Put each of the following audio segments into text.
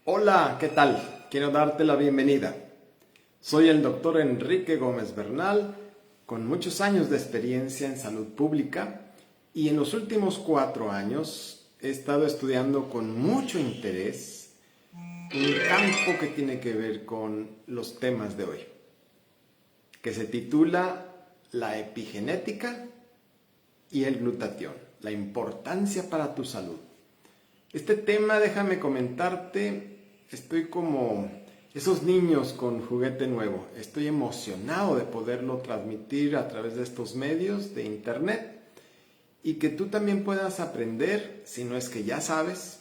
Hola, ¿qué tal? Quiero darte la bienvenida. Soy el doctor Enrique Gómez Bernal, con muchos años de experiencia en salud pública y en los últimos 4 años he estado estudiando con mucho interés un campo que tiene que ver con los temas de hoy, que se titula la epigenética y el glutatión, la importancia para tu salud. Este tema, déjame comentarte, estoy como esos niños con juguete nuevo. Estoy emocionado de poderlo transmitir a través de estos medios de internet y que tú también puedas aprender, si no es que ya sabes,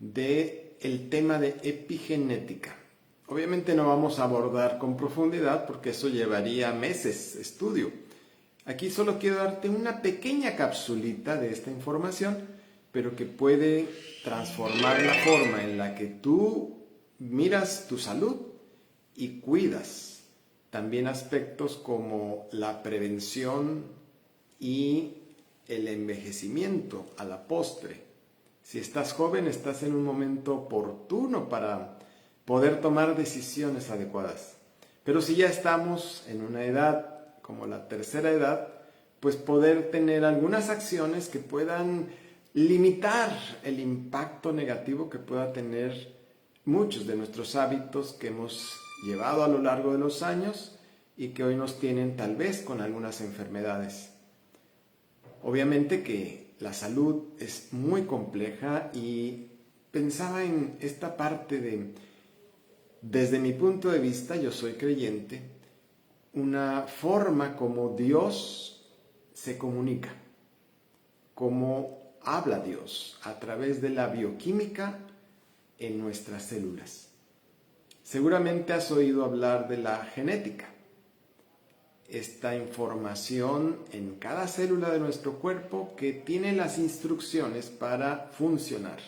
de el tema de epigenética. Obviamente no vamos a abordar con profundidad porque eso llevaría meses de estudio. Aquí solo quiero darte una pequeña capsulita de esta información, pero que puede transformar la forma en la que tú miras tu salud y cuidas también aspectos como la prevención y el envejecimiento a la postre. Si estás joven, estás en un momento oportuno para poder tomar decisiones adecuadas. Pero si ya estamos en una edad como la tercera edad, pues poder tener algunas acciones que puedan limitar el impacto negativo que pueda tener muchos de nuestros hábitos que hemos llevado a lo largo de los años y que hoy nos tienen tal vez con algunas enfermedades. Obviamente que la salud es muy compleja y pensaba en esta parte de, desde mi punto de vista, yo soy creyente, una forma como Dios se comunica, como habla Dios a través de la bioquímica en nuestras células. Seguramente has oído hablar de la genética. Esta información en cada célula de nuestro cuerpo que tiene las instrucciones para funcionar.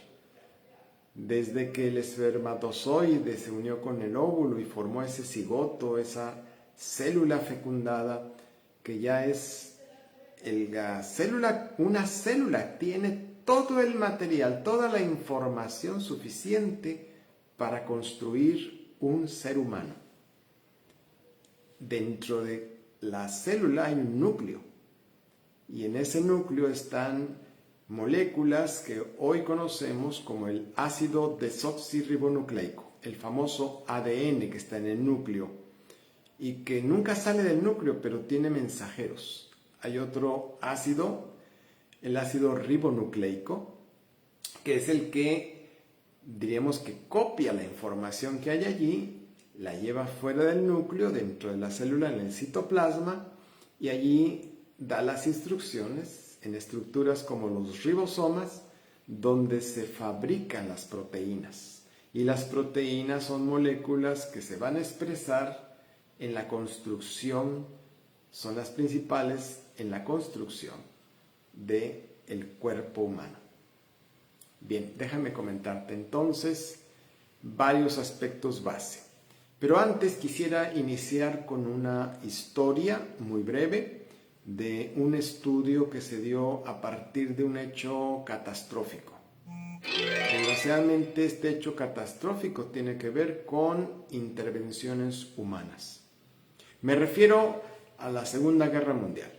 Desde que el espermatozoide se unió con el óvulo y formó ese cigoto, esa célula fecundada, que ya es una célula tiene todo el material, toda la información suficiente para construir un ser humano. Dentro de la célula hay un núcleo y en ese núcleo están moléculas que hoy conocemos como el ácido desoxirribonucleico, el famoso ADN que está en el núcleo y que nunca sale del núcleo, pero tiene mensajeros. Hay otro ácido, el ácido ribonucleico, que es el que diríamos que copia la información que hay allí, la lleva fuera del núcleo, dentro de la célula, en el citoplasma, y allí da las instrucciones en estructuras como los ribosomas, donde se fabrican las proteínas. Y las proteínas son moléculas que se van a expresar en la construcción, son las principales en la construcción del cuerpo humano. Bien, déjame comentarte entonces varios aspectos base. Pero antes quisiera iniciar con una historia muy breve de un estudio que se dio a partir de un hecho catastrófico. Desgraciadamente, este hecho catastrófico tiene que ver con intervenciones humanas. Me refiero a la Segunda Guerra Mundial,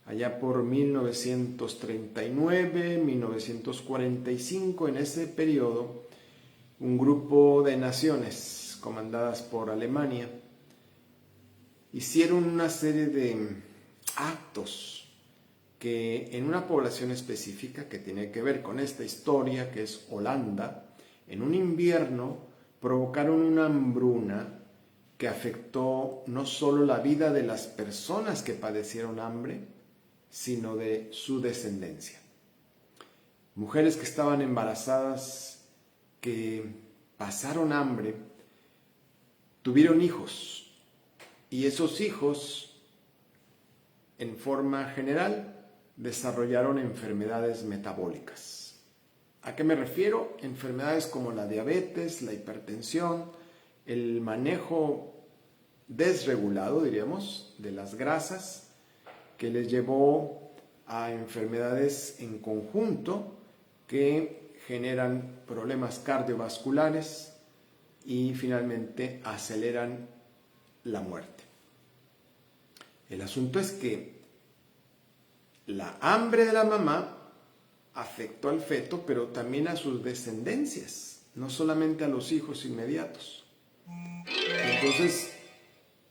allá por 1939, 1945, en ese periodo, un grupo de naciones comandadas por Alemania hicieron una serie de actos que en una población específica que tiene que ver con esta historia, que es Holanda, en un invierno provocaron una hambruna que afectó no solo la vida de las personas que padecieron hambre, sino de su descendencia. Mujeres que estaban embarazadas, que pasaron hambre, tuvieron hijos, y esos hijos, en forma general, desarrollaron enfermedades metabólicas. ¿A qué me refiero? Enfermedades como la diabetes, la hipertensión, el manejo desregulado, diríamos, de las grasas, que les llevó a enfermedades en conjunto que generan problemas cardiovasculares, y finalmente aceleran la muerte. El asunto es que la hambre de la mamá afectó al feto, pero también a sus descendencias, no solamente a los hijos inmediatos. Entonces,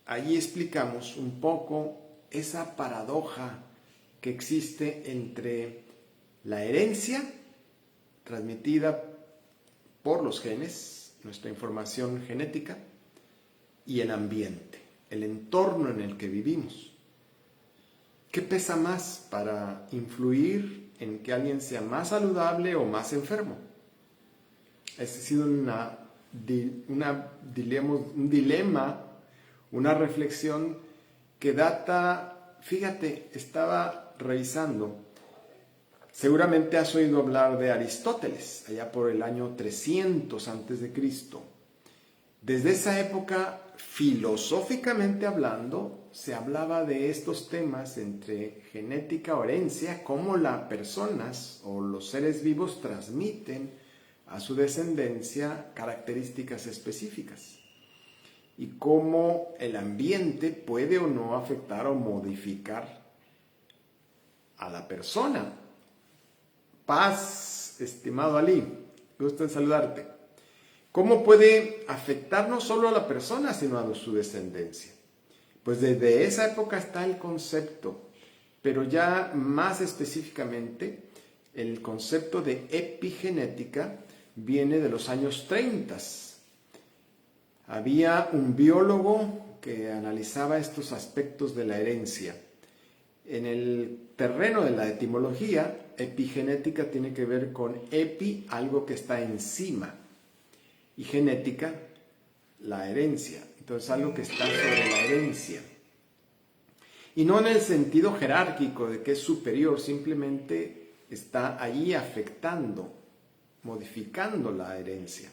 allí explicamos un poco esa paradoja que existe entre la herencia transmitida por los genes, nuestra información genética, y el ambiente, el entorno en el que vivimos. ¿Qué pesa más para influir en que alguien sea más saludable o más enfermo? Ese ha sido un dilema, una reflexión que data, fíjate, estaba revisando. Seguramente has oído hablar de Aristóteles, allá por el año 300 antes de Cristo. Desde esa época, filosóficamente hablando, se hablaba de estos temas entre genética o herencia, cómo las personas o los seres vivos transmiten a su descendencia características específicas y cómo el ambiente puede o no afectar o modificar a la persona. Paz, estimado Ali, gusto en saludarte. ¿Cómo puede afectar no solo a la persona, sino a su descendencia? Pues desde esa época está el concepto, pero ya más específicamente, el concepto de epigenética viene de los años 30. Había un biólogo que analizaba estos aspectos de la herencia. En el terreno de la etimología, epigenética tiene que ver con epi, algo que está encima, y genética, la herencia. Entonces, algo que está sobre la herencia. Y no en el sentido jerárquico de que es superior, simplemente está allí afectando, modificando la herencia.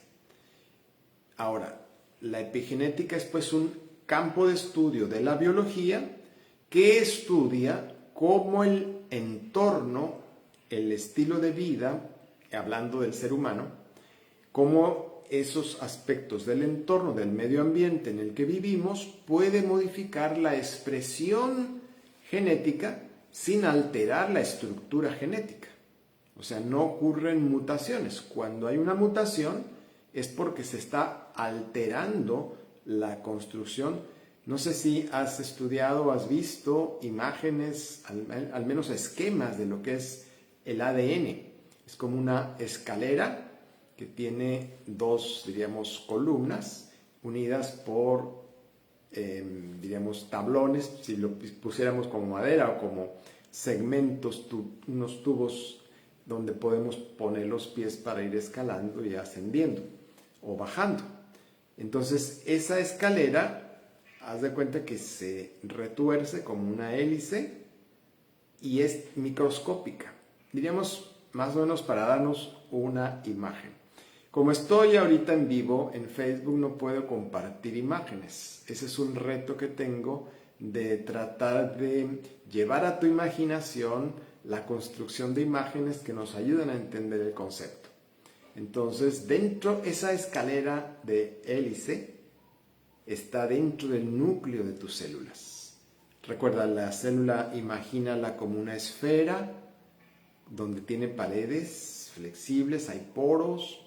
Ahora, la epigenética es pues un campo de estudio de la biología que estudia cómo el entorno, el estilo de vida, hablando del ser humano, cómo esos aspectos del entorno, del medio ambiente en el que vivimos, puede modificar la expresión genética sin alterar la estructura genética. O sea, no ocurren mutaciones. Cuando hay una mutación es porque se está alterando la construcción. No sé si has estudiado o has visto imágenes, al menos esquemas de lo que es el ADN. Es como una escalera que tiene dos, diríamos, columnas unidas por, diríamos, tablones, si lo pusiéramos como madera o como segmentos, unos tubos donde podemos poner los pies para ir escalando y ascendiendo o bajando. Entonces, esa escalera, haz de cuenta que se retuerce como una hélice y es microscópica. Diríamos, más o menos para darnos una imagen. Como estoy ahorita en vivo en Facebook, no puedo compartir imágenes. Ese es un reto que tengo de tratar de llevar a tu imaginación la construcción de imágenes que nos ayuden a entender el concepto. Entonces, dentro de esa escalera de hélice está dentro del núcleo de tus células. Recuerda, la célula, imagínala como una esfera donde tiene paredes flexibles, hay poros,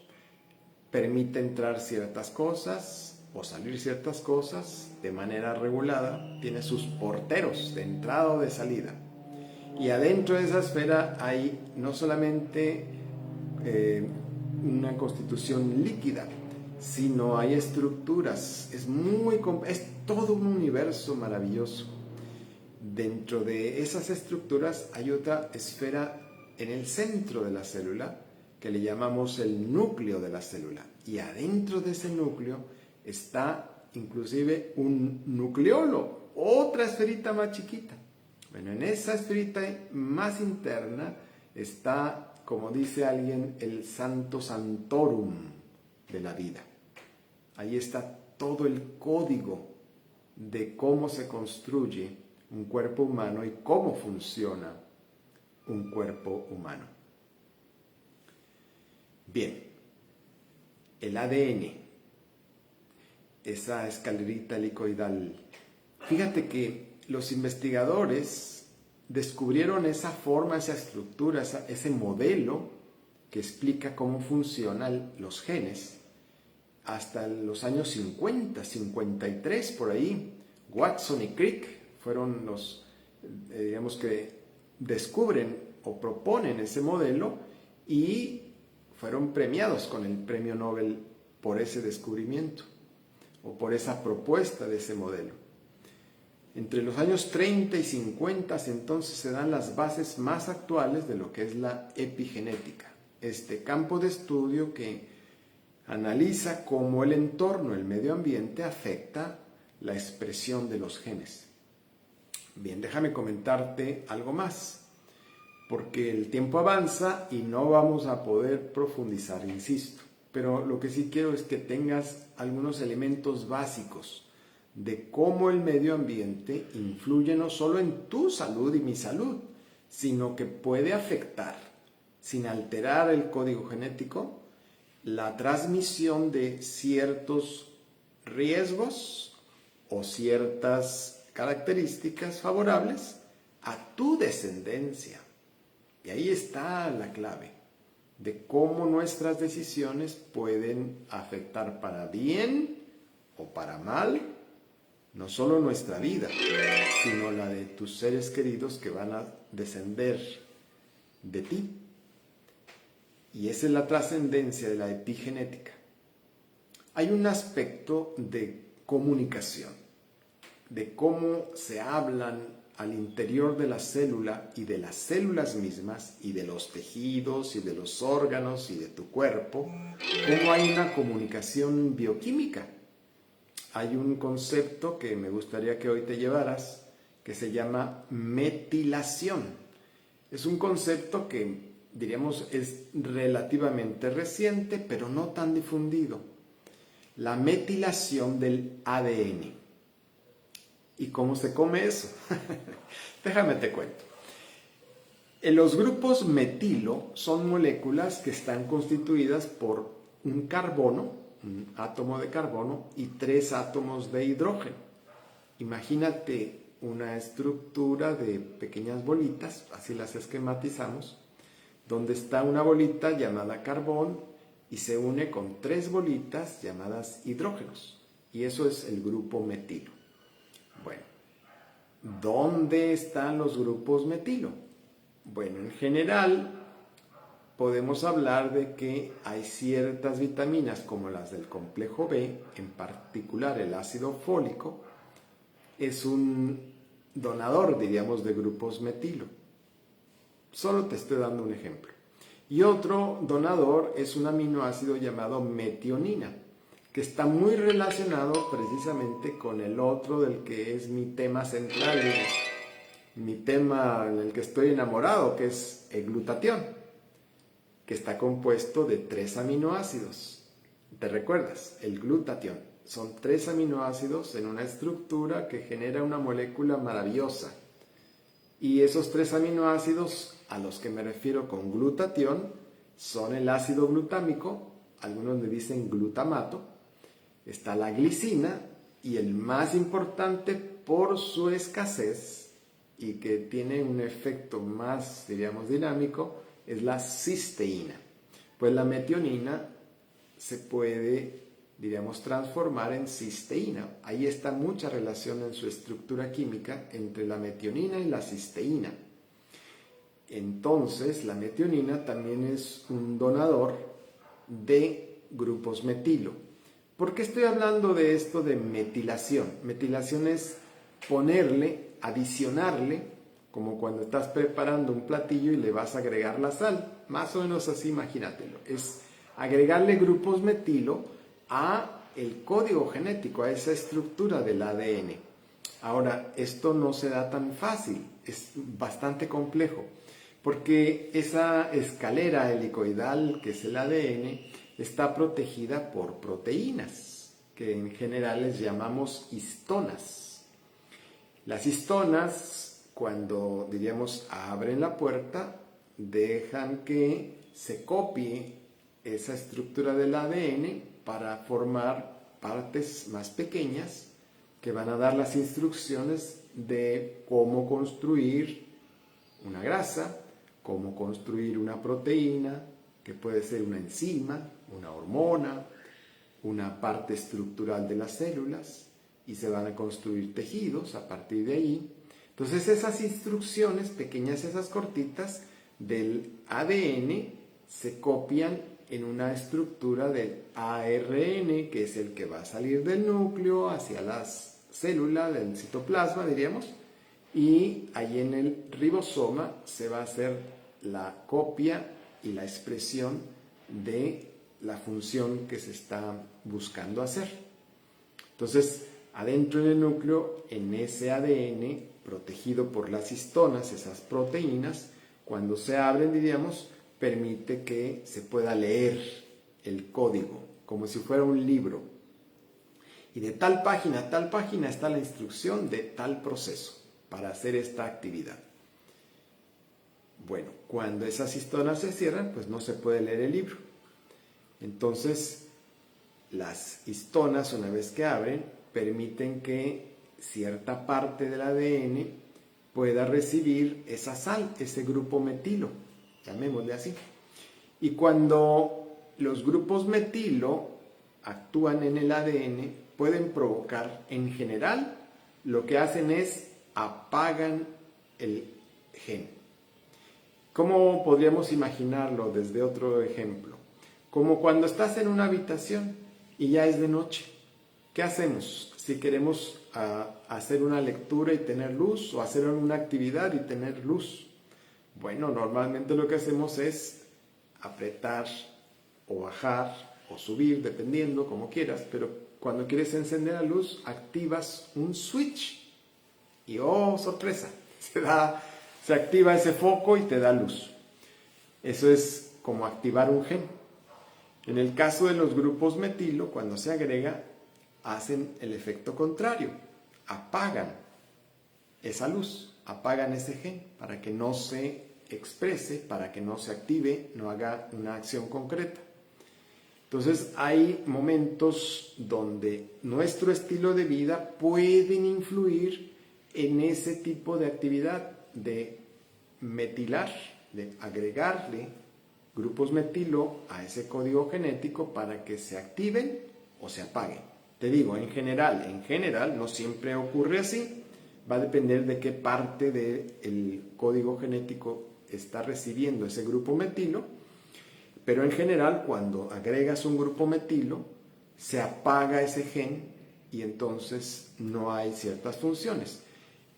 permite entrar ciertas cosas o salir ciertas cosas de manera regulada, tiene sus porteros de entrada o de salida. Y adentro de esa esfera hay no solamente una constitución líquida, sino hay estructuras. Es todo un universo maravilloso. Dentro de esas estructuras hay otra esfera en el centro de la célula que le llamamos el núcleo de la célula. Y adentro de ese núcleo está inclusive un nucleolo, otra esferita más chiquita. Bueno, en esa esferita más interna está, como dice alguien, el santo santorum de la vida. Ahí está todo el código de cómo se construye un cuerpo humano y cómo funciona un cuerpo humano. Bien, el ADN esa escalerita helicoidal. Fíjate que los investigadores descubrieron esa forma, esa estructura, ese modelo que explica cómo funcionan los genes hasta los años 50, 53 por ahí. Watson y Crick fueron los, digamos, que descubren o proponen ese modelo y fueron premiados con el premio Nobel por ese descubrimiento o por esa propuesta de ese modelo. Entre los años 30 y 50 entonces se dan las bases más actuales de lo que es la epigenética, este campo de estudio que analiza cómo el entorno, el medio ambiente, afecta la expresión de los genes. Bien, déjame comentarte algo más, porque el tiempo avanza y no vamos a poder profundizar, insisto. Pero lo que sí quiero es que tengas algunos elementos básicos de cómo el medio ambiente influye no solo en tu salud y mi salud, sino que puede afectar, sin alterar el código genético, la transmisión de ciertos riesgos o ciertas características favorables a tu descendencia. Y ahí está la clave de cómo nuestras decisiones pueden afectar para bien o para mal, no solo nuestra vida, sino la de tus seres queridos que van a descender de ti. Y esa es la trascendencia de la epigenética. Hay un aspecto de comunicación, de cómo se hablan al interior de la célula y de las células mismas y de los tejidos y de los órganos y de tu cuerpo, cómo hay una comunicación bioquímica. Hay un concepto que me gustaría que hoy te llevaras que se llama metilación. Es un concepto que, diríamos, es relativamente reciente, pero no tan difundido. La metilación del ADN. ¿Y cómo se come eso? Déjame te cuento. Los grupos metilo son moléculas que están constituidas por un carbono, un átomo de carbono y 3 átomos de hidrógeno. Imagínate una estructura de pequeñas bolitas, así las esquematizamos, donde está una bolita llamada carbón y se une con 3 bolitas llamadas hidrógenos. Y eso es el grupo metilo. Bueno, ¿dónde están los grupos metilo? Bueno, en general podemos hablar de que hay ciertas vitaminas como las del complejo B, en particular el ácido fólico, es un donador, diríamos, de grupos metilo. Solo te estoy dando un ejemplo. Y otro donador es un aminoácido llamado metionina, que está muy relacionado precisamente con el otro del que es mi tema central, mi tema en el que estoy enamorado, que es el glutatión, que está compuesto de 3 aminoácidos. ¿Te recuerdas? El glutatión. Son 3 aminoácidos en una estructura que genera una molécula maravillosa. Y esos 3 aminoácidos a los que me refiero con glutatión son el ácido glutámico, algunos le dicen glutamato, está la glicina y el más importante por su escasez y que tiene un efecto más, diríamos, dinámico, es la cisteína. Pues la metionina se puede, diríamos, transformar en cisteína. Ahí está mucha relación en su estructura química entre la metionina y la cisteína. Entonces, la metionina también es un donador de grupos metilo. ¿Por qué estoy hablando de esto de metilación? Metilación es ponerle, adicionarle, como cuando estás preparando un platillo y le vas a agregar la sal. Más o menos así, imagínatelo. Es agregarle grupos metilo a el código genético, a esa estructura del ADN. Ahora, esto no se da tan fácil, es bastante complejo, porque esa escalera helicoidal, que es el ADN, está protegida por proteínas, que en general les llamamos histonas. Las histonas, cuando, diríamos, abren la puerta, dejan que se copie esa estructura del ADN para formar partes más pequeñas que van a dar las instrucciones de cómo construir una grasa, cómo construir una proteína, que puede ser una enzima, una hormona, una parte estructural de las células, y se van a construir tejidos a partir de ahí. Entonces esas instrucciones pequeñas, esas cortitas del ADN se copian en una estructura del ARN, que es el que va a salir del núcleo hacia las células del citoplasma, diríamos, y ahí en el ribosoma se va a hacer la copia y la expresión de la función que se está buscando hacer. Entonces, adentro del núcleo, en ese ADN, protegido por las histonas, esas proteínas, cuando se abren, diríamos, permite que se pueda leer el código, como si fuera un libro. Y de tal página a tal página está la instrucción de tal proceso para hacer esta actividad. Bueno, cuando esas histonas se cierran, pues no se puede leer el libro. Entonces, las histonas, una vez que abren, permiten que cierta parte del ADN pueda recibir esa sal, ese grupo metilo, llamémosle así. Y cuando los grupos metilo actúan en el ADN, pueden provocar, en general, lo que hacen es apagan el gen. ¿Cómo podríamos imaginarlo desde otro ejemplo? Como cuando estás en una habitación y ya es de noche. ¿Qué hacemos si queremos hacer una lectura y tener luz, o hacer alguna actividad y tener luz? Bueno, normalmente lo que hacemos es apretar o bajar o subir, dependiendo, como quieras, pero cuando quieres encender la luz, activas un switch y ¡oh, sorpresa! Se activa ese foco y te da luz. Eso es como activar un gen. En el caso de los grupos metilo, cuando se agrega, hacen el efecto contrario. Apagan esa luz, apagan ese gen para que no se exprese, para que no se active, no haga una acción concreta. Entonces hay momentos donde nuestro estilo de vida pueden influir en ese tipo de actividad de metilar, de agregarle grupos metilo a ese código genético para que se activen o se apaguen. Te digo, en general, no siempre ocurre así, va a depender de qué parte del código genético está recibiendo ese grupo metilo, pero en general, cuando agregas un grupo metilo, se apaga ese gen y entonces no hay ciertas funciones.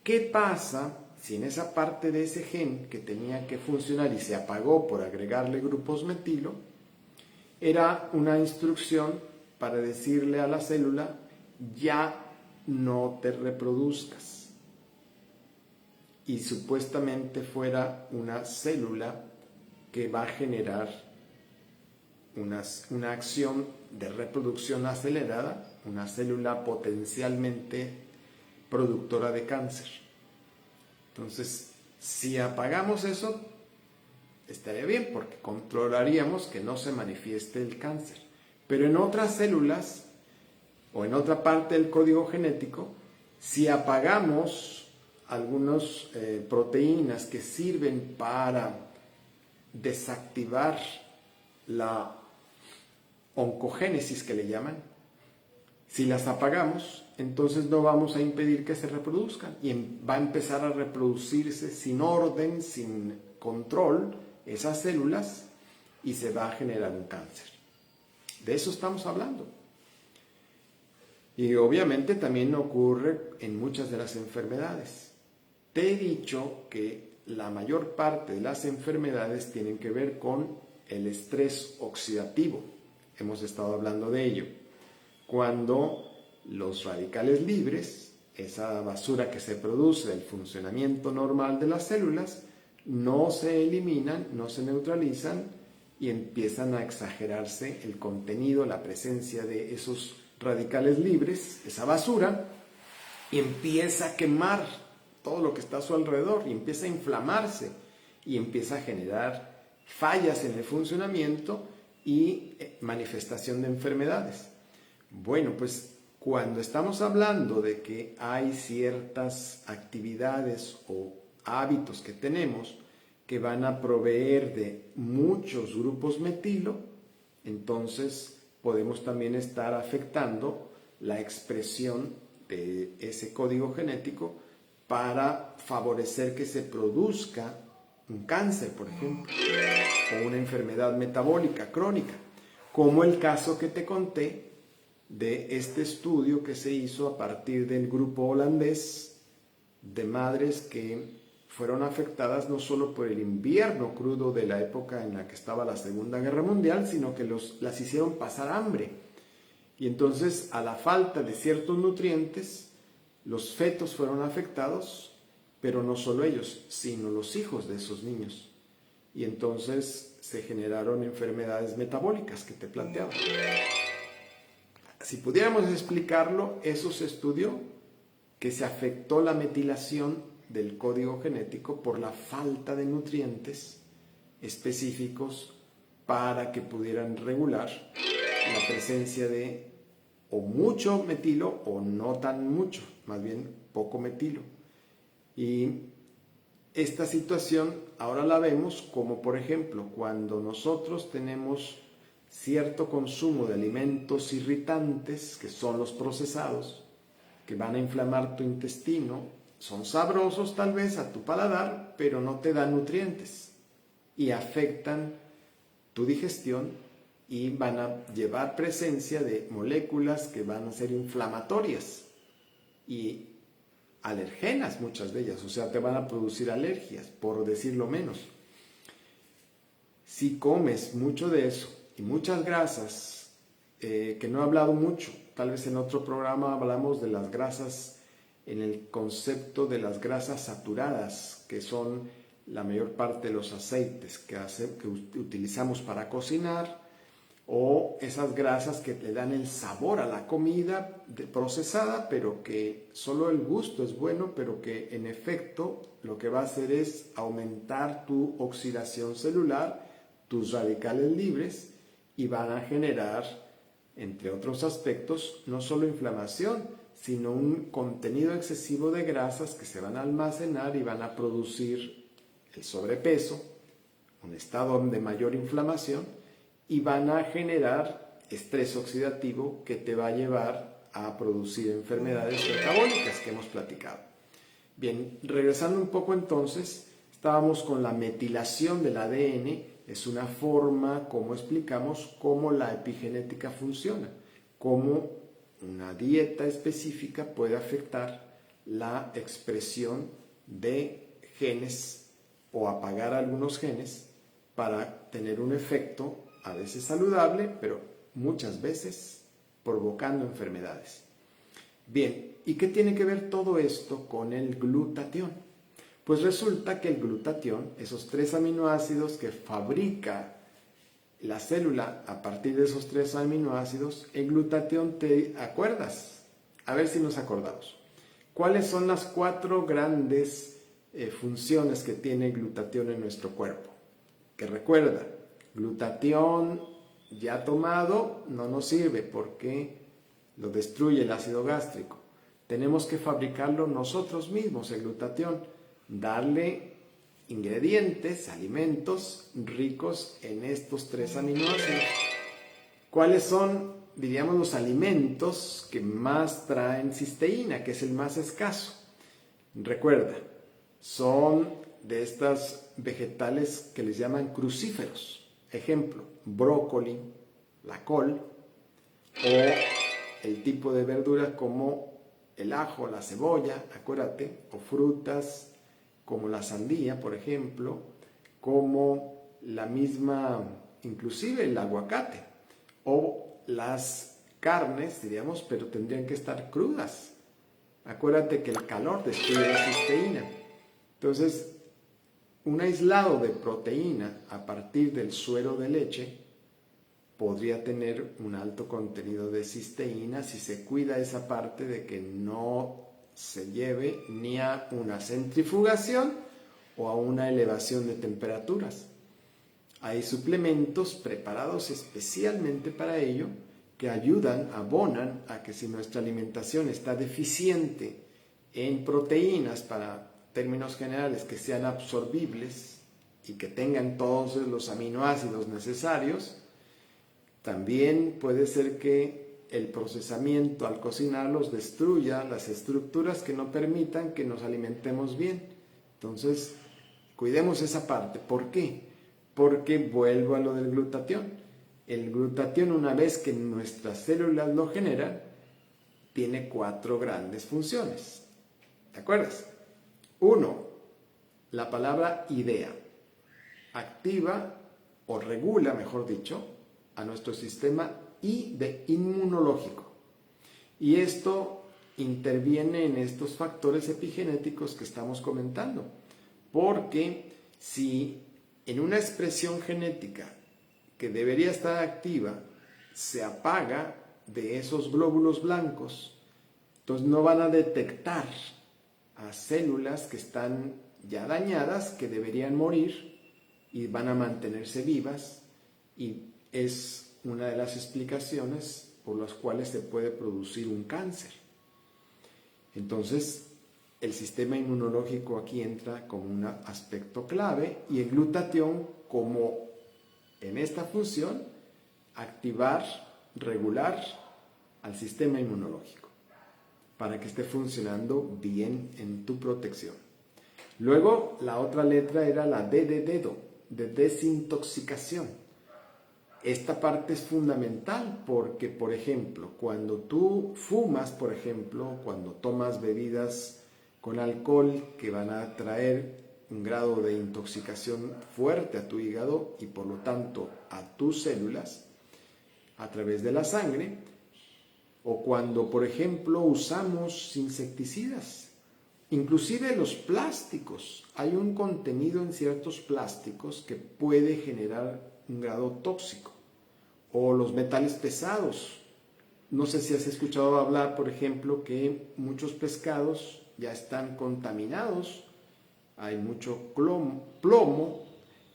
¿Qué pasa si en esa parte de ese gen que tenía que funcionar y se apagó por agregarle grupos metilo, era una instrucción para decirle a la célula, ya no te reproduzcas? Y supuestamente fuera una célula que va a generar una acción de reproducción acelerada, una célula potencialmente productora de cáncer. Entonces, si apagamos eso, estaría bien porque controlaríamos que no se manifieste el cáncer. Pero en otras células o en otra parte del código genético, si apagamos algunas proteínas que sirven para desactivar la oncogénesis, que le llaman, si las apagamos, entonces no vamos a impedir que se reproduzcan y va a empezar a reproducirse sin orden, sin control, esas células, y se va a generar un cáncer. De eso estamos hablando. Y obviamente también ocurre en muchas de las enfermedades. Te he dicho que la mayor parte de las enfermedades tienen que ver con el estrés oxidativo. Hemos estado hablando de ello. Cuando los radicales libres, esa basura que se produce del funcionamiento normal de las células, no se eliminan, no se neutralizan y empiezan a exagerarse el contenido, la presencia de esos radicales libres, esa basura, y empieza a quemar todo lo que está a su alrededor y empieza a inflamarse y empieza a generar fallas en el funcionamiento y manifestación de enfermedades. Bueno, pues cuando estamos hablando de que hay ciertas actividades o hábitos que tenemos que van a proveer de muchos grupos metilo, entonces podemos también estar afectando la expresión de ese código genético para favorecer que se produzca un cáncer, por ejemplo, o una enfermedad metabólica crónica, como el caso que te conté de este estudio que se hizo a partir del grupo holandés de madres que fueron afectadas no solo por el invierno crudo de la época en la que estaba la Segunda Guerra Mundial, sino que las hicieron pasar hambre. Y entonces, a la falta de ciertos nutrientes, los fetos fueron afectados, pero no solo ellos, sino los hijos de esos niños. Y entonces se generaron enfermedades metabólicas que te planteaba. Si pudiéramos explicarlo, eso se estudió, que se afectó la metilación del código genético por la falta de nutrientes específicos para que pudieran regular la presencia de o mucho metilo o no tan mucho, más bien poco metilo. Y esta situación ahora la vemos como, por ejemplo, cuando nosotros tenemos cierto consumo de alimentos irritantes, que son los procesados, que van a inflamar tu intestino, son sabrosos tal vez a tu paladar, pero no te dan nutrientes y afectan tu digestión y van a llevar presencia de moléculas que van a ser inflamatorias y alergenas, muchas de ellas, o sea, te van a producir alergias, por decirlo menos. Si comes mucho de eso y muchas grasas, que no he hablado mucho, tal vez en otro programa hablamos de las grasas en el concepto de las grasas saturadas, que son la mayor parte de los aceites que utilizamos para cocinar, o esas grasas que le dan el sabor a la comida procesada, pero que solo el gusto es bueno, pero que en efecto lo que va a hacer es aumentar tu oxidación celular, tus radicales libres, y van a generar, entre otros aspectos, no solo inflamación, sino un contenido excesivo de grasas que se van a almacenar y van a producir el sobrepeso, un estado de mayor inflamación, y van a generar estrés oxidativo que te va a llevar a producir enfermedades metabólicas que hemos platicado. Bien, regresando un poco entonces, estábamos con la metilación del ADN, es una forma, como explicamos, cómo la epigenética funciona, cómo una dieta específica puede afectar la expresión de genes o apagar algunos genes para tener un efecto a veces saludable, pero muchas veces provocando enfermedades. Bien, ¿y qué tiene que ver todo esto con el glutatión? Pues resulta que el glutatión, esos 3 aminoácidos que fabrica la célula a partir de esos 3 aminoácidos, el glutatión, ¿te acuerdas? A ver si nos acordamos. ¿Cuáles son las 4 grandes funciones que tiene el glutatión en nuestro cuerpo? Que recuerda, glutatión ya tomado no nos sirve porque lo destruye el ácido gástrico. Tenemos que fabricarlo nosotros mismos, el glutatión, darle ingredientes, alimentos ricos en estos 3 aminoácidos. ¿Cuáles son, diríamos, los alimentos que más traen cisteína, que es el más escaso? Recuerda, son de estas vegetales que les llaman crucíferos. Ejemplo, brócoli, la col, o el tipo de verduras como el ajo, la cebolla, acuérdate, o frutas como la sandía, por ejemplo, como la misma, inclusive el aguacate, o las carnes, diríamos, pero tendrían que estar crudas. Acuérdate que el calor destruye la cisteína. Entonces, un aislado de proteína a partir del suero de leche podría tener un alto contenido de cisteína si se cuida esa parte de que no se lleve ni a una centrifugación o a una elevación de temperaturas. Hay suplementos preparados especialmente para ello que ayudan, abonan a que si nuestra alimentación está deficiente en proteínas, para términos generales, que sean absorbibles y que tengan todos los aminoácidos necesarios, también puede ser que el procesamiento al cocinarlos destruya las estructuras que no permitan que nos alimentemos bien. Entonces, cuidemos esa parte. ¿Por qué? Porque vuelvo a lo del glutatión. El glutatión, una vez que nuestras células lo generan, tiene 4 grandes funciones. ¿Te acuerdas? 1. La palabra idea. Activa o regula, mejor dicho, a nuestro sistema inmunológico. Y esto interviene en estos factores epigenéticos que estamos comentando. Porque si en una expresión genética que debería estar activa se apaga de esos glóbulos blancos, entonces no van a detectar a células que están ya dañadas, que deberían morir, y van a mantenerse vivas, y es una de las explicaciones por las cuales se puede producir un cáncer. Entonces, el sistema inmunológico aquí entra como un aspecto clave, y el glutatión como en esta función, activar, regular al sistema inmunológico para que esté funcionando bien en tu protección. Luego, la otra letra era la D de dedo, de desintoxicación. Esta parte es fundamental porque, por ejemplo, cuando tú fumas, por ejemplo, cuando tomas bebidas con alcohol que van a traer un grado de intoxicación fuerte a tu hígado y por lo tanto a tus células a través de la sangre, o cuando, por ejemplo, usamos insecticidas, inclusive los plásticos. Hay un contenido en ciertos plásticos que puede generar un grado tóxico, o los metales pesados. No sé si has escuchado hablar, por ejemplo, que muchos pescados ya están contaminados, hay mucho plomo,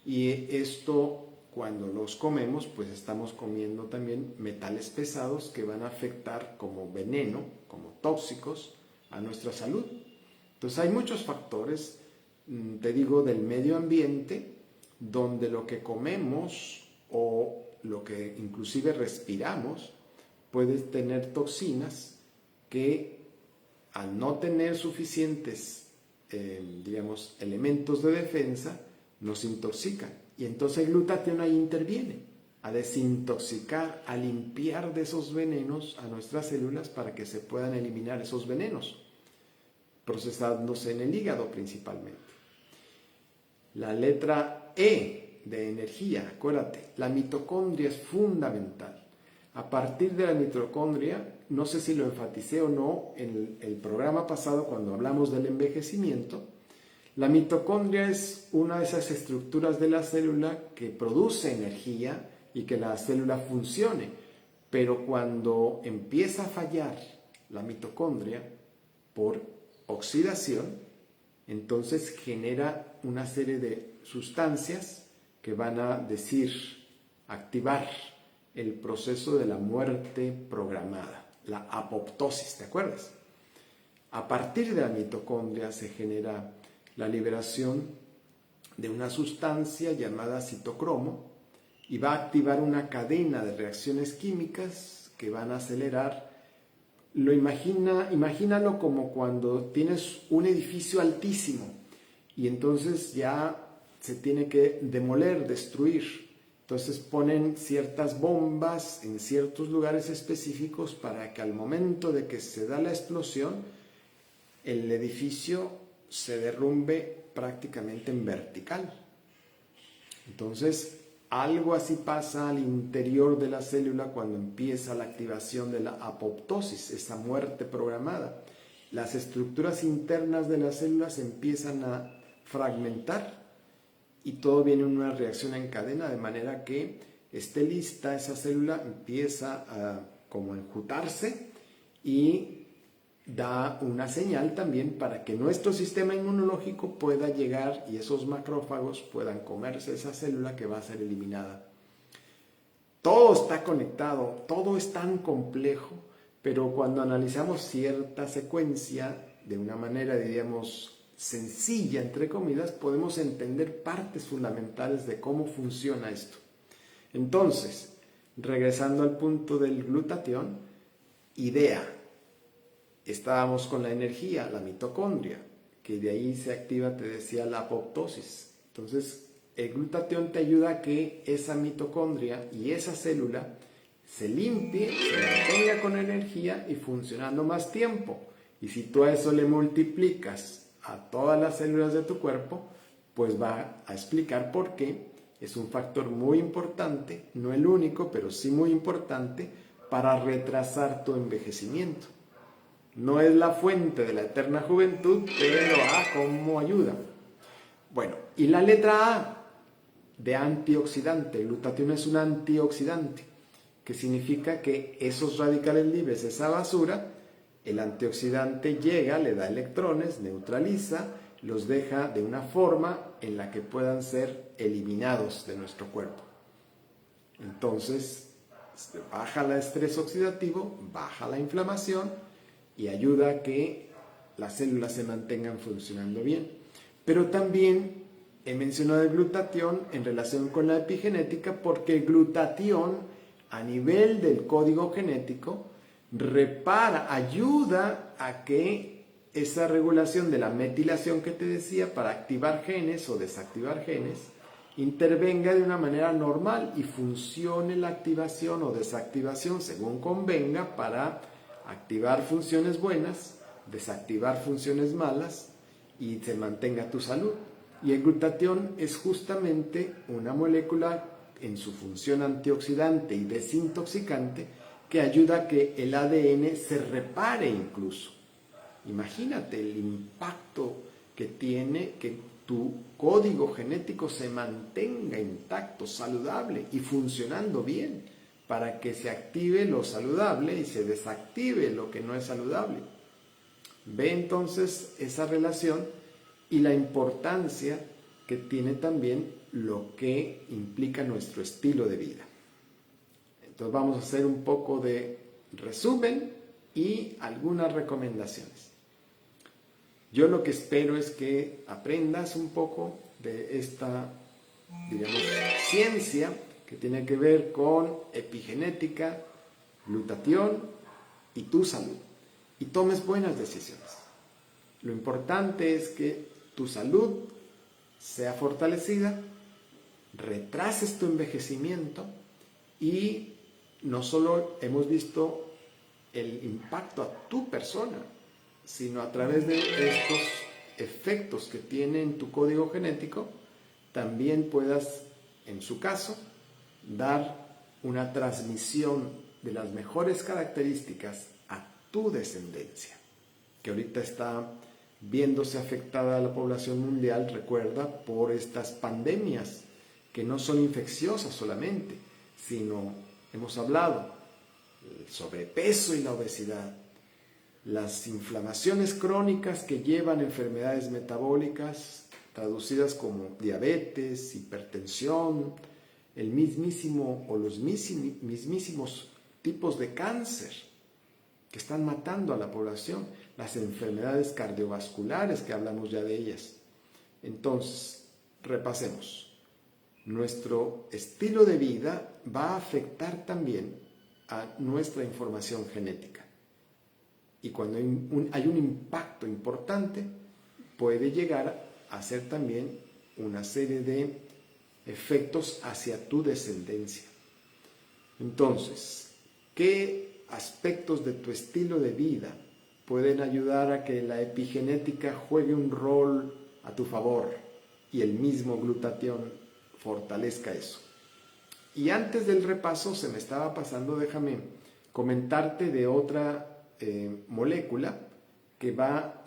y esto, cuando los comemos, pues estamos comiendo también metales pesados que van a afectar como veneno, como tóxicos, a nuestra salud. Entonces hay muchos factores, te digo, del medio ambiente, donde lo que comemos o lo que inclusive respiramos puede tener toxinas que, al no tener suficientes elementos de defensa, nos intoxican. Y entonces el glutatión ahí interviene, a desintoxicar, a limpiar de esos venenos a nuestras células para que se puedan eliminar esos venenos, procesándose en el hígado principalmente. La letra E de energía, acuérdate, la mitocondria es fundamental. A partir de la mitocondria, no sé si lo enfaticé o no en el programa pasado cuando hablamos del envejecimiento, la mitocondria es una de esas estructuras de la célula que produce energía y que la célula funcione. Pero cuando empieza a fallar la mitocondria por oxidación, entonces genera una serie de sustancias que van a activar el proceso de la muerte programada, la apoptosis, ¿te acuerdas? A partir de la mitocondria se genera la liberación de una sustancia llamada citocromo y va a activar una cadena de reacciones químicas que van a acelerar. Imagínalo como cuando tienes un edificio altísimo y entonces ya se tiene que demoler, destruir. Entonces ponen ciertas bombas en ciertos lugares específicos para que al momento de que se da la explosión, el edificio se derrumbe prácticamente en vertical. Entonces, algo así pasa al interior de la célula cuando empieza la activación de la apoptosis, esa muerte programada. Las estructuras internas de las células empiezan a fragmentar y todo viene en una reacción en cadena, de manera que esté lista esa célula, empieza a como enjutarse y da una señal también para que nuestro sistema inmunológico pueda llegar y esos macrófagos puedan comerse esa célula que va a ser eliminada. todo está conectado, todo es tan complejo, pero cuando analizamos cierta secuencia de una manera, diríamos, sencilla, entre comillas, podemos entender partes fundamentales de cómo funciona esto. Entonces, regresando al punto del glutatión, idea, estábamos con la energía, la mitocondria, que de ahí se activa, te decía, la apoptosis. Entonces, el glutatión te ayuda a que esa mitocondria y esa célula se limpie, se mantenga con energía y funcionando más tiempo. Y si tú a eso le multiplicas a todas las células de tu cuerpo, pues va a explicar por qué es un factor muy importante, no el único, pero sí muy importante para retrasar tu envejecimiento. No es la fuente de la eterna juventud, pero cómo ayuda. Bueno, y la letra A de antioxidante. El glutatión es un antioxidante, que significa que esos radicales libres, esa basura, el antioxidante llega, le da electrones, neutraliza, los deja de una forma en la que puedan ser eliminados de nuestro cuerpo. Entonces, baja el estrés oxidativo, baja la inflamación y ayuda a que las células se mantengan funcionando bien. Pero también he mencionado el glutatión en relación con la epigenética porque el glutatión a nivel del código genético repara, ayuda a que esa regulación de la metilación que te decía para activar genes o desactivar genes intervenga de una manera normal y funcione la activación o desactivación según convenga para activar funciones buenas, desactivar funciones malas y se mantenga tu salud. Y el glutatión es justamente una molécula en su función antioxidante y desintoxicante que ayuda a que el ADN se repare incluso. Imagínate el impacto que tiene que tu código genético se mantenga intacto, saludable y funcionando bien para que se active lo saludable y se desactive lo que no es saludable. Ve entonces esa relación y la importancia que tiene también lo que implica nuestro estilo de vida. Entonces vamos a hacer un poco de resumen y algunas recomendaciones. Yo lo que espero es que aprendas un poco de esta, digamos, ciencia que tiene que ver con epigenética, glutatión y tu salud. Y tomes buenas decisiones. Lo importante es que tu salud sea fortalecida, retrases tu envejecimiento y no solo hemos visto el impacto a tu persona, sino a través de estos efectos que tiene en tu código genético, también puedas, en su caso, dar una transmisión de las mejores características a tu descendencia, que ahorita está viéndose afectada a la población mundial, recuerda, por estas pandemias que no son infecciosas solamente, sino, hemos hablado, el sobrepeso y la obesidad, las inflamaciones crónicas que llevan enfermedades metabólicas, traducidas como diabetes, hipertensión, el mismísimo o los mismísimos tipos de cáncer que están matando a la población, las enfermedades cardiovasculares que hablamos ya de ellas. Entonces, repasemos. Nuestro estilo de vida va a afectar también a nuestra información genética. Y cuando hay un impacto importante, puede llegar a ser también una serie de efectos hacia tu descendencia. Entonces, ¿qué aspectos de tu estilo de vida pueden ayudar a que la epigenética juegue un rol a tu favor y el mismo glutatión fortalezca eso? Y antes del repaso se me estaba pasando, déjame comentarte de otra molécula que va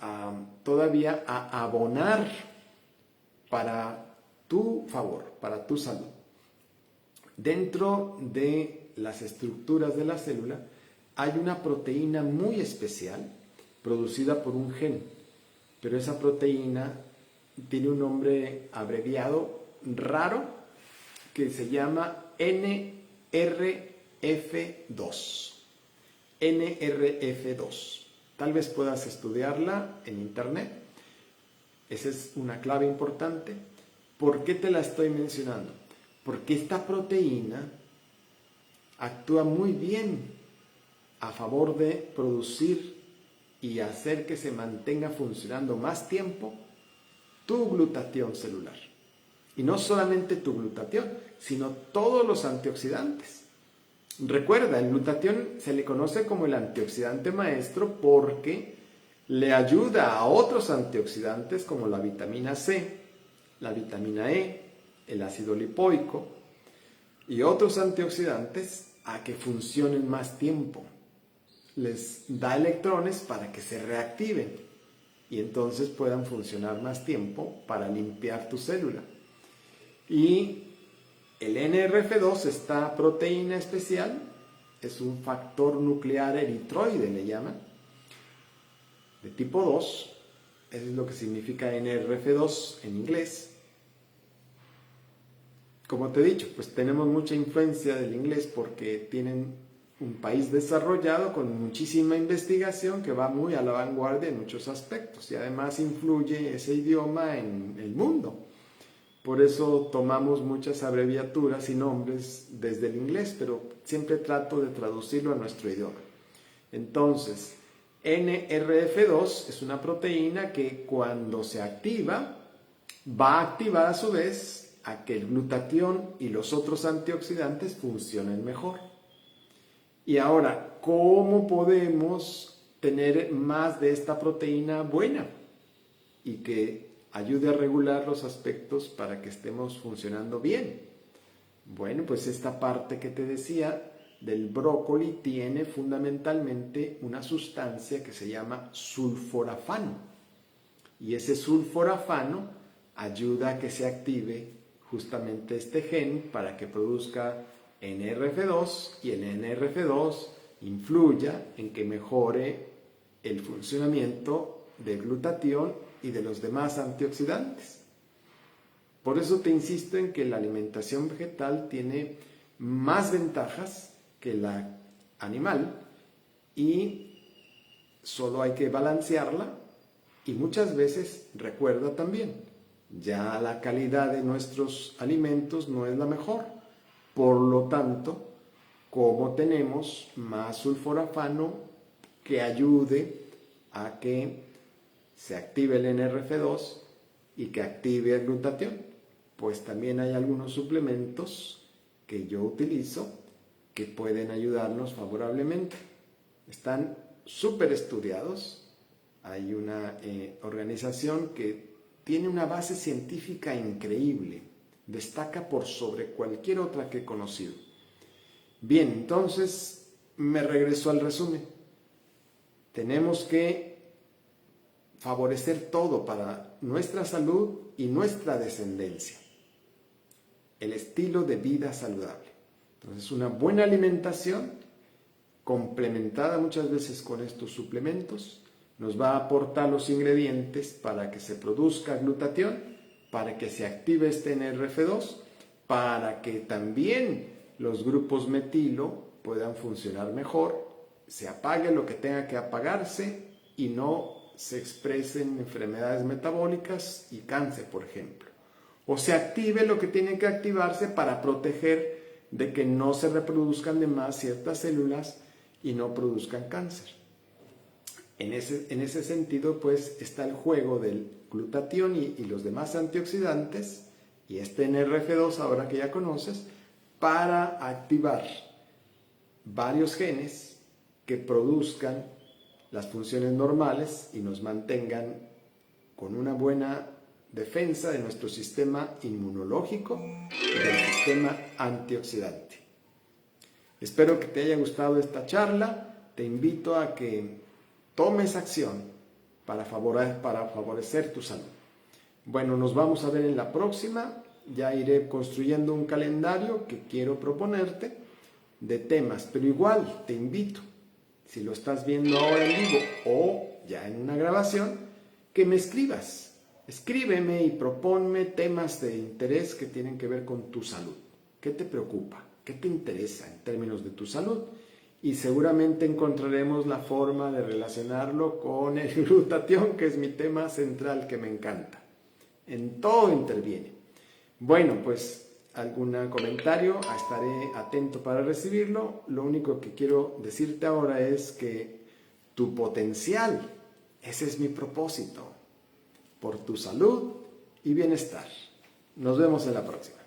todavía a abonar para tu favor, para tu salud. Dentro de las estructuras de la célula hay una proteína muy especial producida por un gen, pero esa proteína tiene un nombre abreviado raro que se llama NR NRF2. NRF2. Tal vez puedas estudiarla en internet. Esa es una clave importante. ¿Por qué te la estoy mencionando? Porque esta proteína actúa muy bien a favor de producir y hacer que se mantenga funcionando más tiempo tu glutatión celular. Y no solamente tu glutatión, sino todos los antioxidantes. Recuerda, el glutatión se le conoce como el antioxidante maestro porque le ayuda a otros antioxidantes como la vitamina C, la vitamina E, el ácido lipoico y otros antioxidantes a que funcionen más tiempo. Les da electrones para que se reactiven y entonces puedan funcionar más tiempo para limpiar tu célula. Y el NRF2, esta proteína especial, es un factor nuclear eritroide, le llaman, de tipo 2. Eso es lo que significa NRF2 en inglés. Como te he dicho, pues tenemos mucha influencia del inglés porque tienen un país desarrollado con muchísima investigación que va muy a la vanguardia en muchos aspectos y además influye ese idioma en el mundo. Por eso tomamos muchas abreviaturas y nombres desde el inglés, pero siempre trato de traducirlo a nuestro idioma. Entonces, NRF2 es una proteína que cuando se activa, va a activar a su vez a que el glutatión y los otros antioxidantes funcionen mejor. Y ahora, ¿cómo podemos tener más de esta proteína buena y que ayude a regular los aspectos para que estemos funcionando bien? Bueno, pues esta parte que te decía del brócoli tiene fundamentalmente una sustancia que se llama sulforafano. Y ese sulforafano ayuda a que se active justamente este gen para que produzca NRF2 y el NRF2 influya en que mejore el funcionamiento del glutatión y de los demás antioxidantes. Por eso te insisto en que la alimentación vegetal tiene más ventajas que la animal y solo hay que balancearla y muchas veces recuerda también, ya la calidad de nuestros alimentos no es la mejor. Por lo tanto, como tenemos más sulforafano que ayude a que se active el NRF2 y que active el glutatión, pues también hay algunos suplementos que yo utilizo que pueden ayudarnos favorablemente. Están súper estudiados. Hay una organización que tiene una base científica increíble. Destaca por sobre cualquier otra que he conocido. Bien, entonces me regreso al resumen. Tenemos que favorecer todo para nuestra salud y nuestra descendencia. El estilo de vida saludable. Entonces, una buena alimentación, complementada muchas veces con estos suplementos, nos va a aportar los ingredientes para que se produzca glutatión, para que se active este NRF2, para que también los grupos metilo puedan funcionar mejor, se apague lo que tenga que apagarse y no se expresen enfermedades metabólicas y cáncer, por ejemplo. O se active lo que tiene que activarse para proteger de que no se reproduzcan de más ciertas células y no produzcan cáncer. En ese sentido, pues, está el juego del glutatión y los demás antioxidantes y este NRF2, ahora que ya conoces, para activar varios genes que produzcan las funciones normales y nos mantengan con una buena defensa de nuestro sistema inmunológico y del sistema antioxidante. Espero que te haya gustado esta charla. Te invito a que tomes acción para favorecer tu salud. Bueno, nos vamos a ver en la próxima. Ya iré construyendo un calendario que quiero proponerte de temas, pero igual te invito, si lo estás viendo ahora en vivo o ya en una grabación, que me escribas. Escríbeme y proponme temas de interés que tienen que ver con tu salud. ¿Qué te preocupa? ¿Qué te interesa en términos de tu salud? Y seguramente encontraremos la forma de relacionarlo con el glutatión, que es mi tema central que me encanta. En todo interviene. Bueno, pues algún comentario, estaré atento para recibirlo. Lo único que quiero decirte ahora es que tu potencial, ese es mi propósito, por tu salud y bienestar. Nos vemos en la próxima.